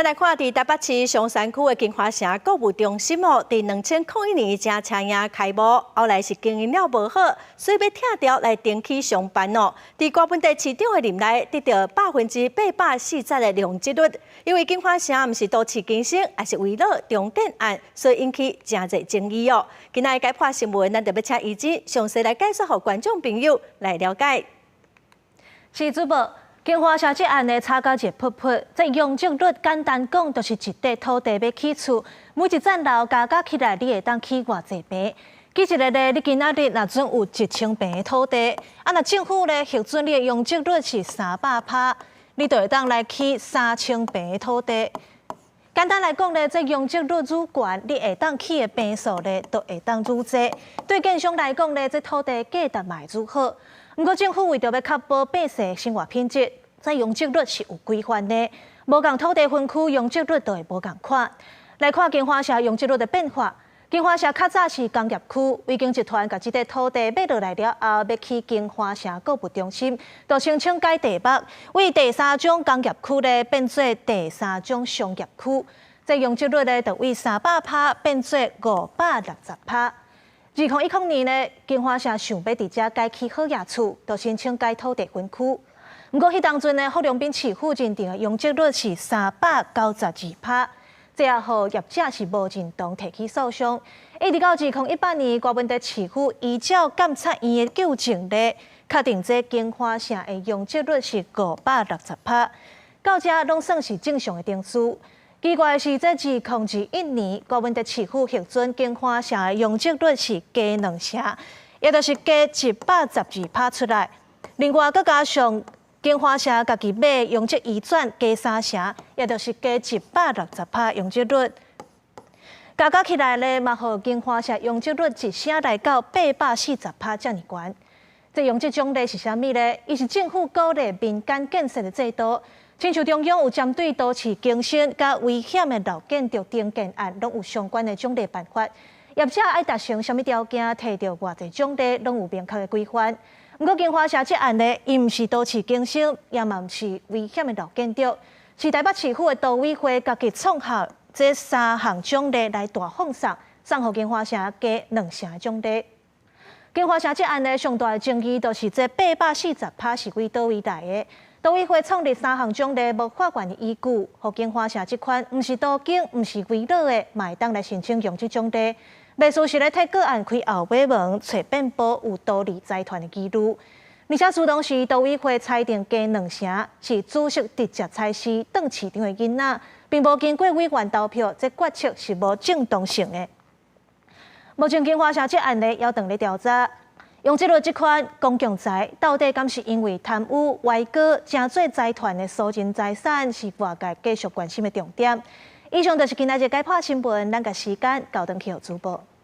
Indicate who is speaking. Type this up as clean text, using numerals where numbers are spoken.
Speaker 1: 来看，伫台北市松山区的金华城购物中心伫2001年正车营开幕，后来是经营了无好，所以要拆掉来重启上班哦。伫高本地市长的任内，得到840%的容积率。因为金华城毋是都市更新，也是围绕重建案，所以引起真侪争议哦。今仔解破新闻，咱就要请伊姐详细来解说，互观众朋友来了解。
Speaker 2: 是主播。 金华城这案的差价一噗噗，这容积率简单讲，就是一块土地要起厝，每一层楼加起来，你会当起偌济平？记一个咧，你今仔日若准有1000平的土地，若政府咧核准你的容积率是300%，你就会当来起3000平的土地。简单来讲咧，这容积率愈悬，你会当起的平数咧，就会当愈济。对建商来讲咧，这土地价值嘛会愈好。 不过，政府为着要确保百姓生活品质，在容积率是有规范的。无共土地分区容积率就会无共款。来看金华社容积率的变化。金华社较早是工业区，维京集团把这块土地买落来了后，要起金华社购物中心，就申请改地目，为第3种工业区咧变做第3种商业区。这容积率咧就为300%变做560%。 2010年呢，金华社想要伫遮改起好业厝，就申请改土地分区。不过，迄当阵呢，郝龙斌市府认定的容积率是392%，这也互业者是无认同提起诉讼。一直到2018年，高本地市府依照监察院的纠正咧，确定这金华社的容积率是560%，到遮拢算是正常的定数。 奇怪的是，在2021年，高本地市府核准金华社的容积率是加2成，也就是加112%出来。另外，佮加上金华社家己买容积移转加3成，也就是加160%容积率。加起来咧，嘛，互金华社容积率一声来到840%遮尔悬。这容积奖励是啥物咧？伊是政府鼓励民间建设的制度。 亲像中央有针对都市更新甲危险的老建筑重建案，拢有相关的奖励办法。业者爱达成什么条件，摕到偌济奖励，拢有明确的规范。不过金华社这案呢，伊毋是都市更新，也嘛毋是危险的老建筑，是台北市府的都委会家己创下这3项奖励来大放送，送互金华社加2成的奖励。金华社这案呢，上大的争议就是这840%是为倒位来的。 都委会创立3项奖励无法院的依据，互金华社这款毋是都经、毋是围绕的，嘛会当来申请容积奖励。未输是咧替个案开后尾门，找遍保有独立财团的记录。而且自当时都委会裁定加2成，是主席直接裁示当市长的囡仔，并无经过委员投票，这决策是无正当性的。目前金华社这案例还等咧调查。 用这这款公共财，到底敢是因为贪污、歪歌、真做财团的私人财产，是外界继续关心的重点。以上就是今仔日解破新闻，咱个时间交登去互主播。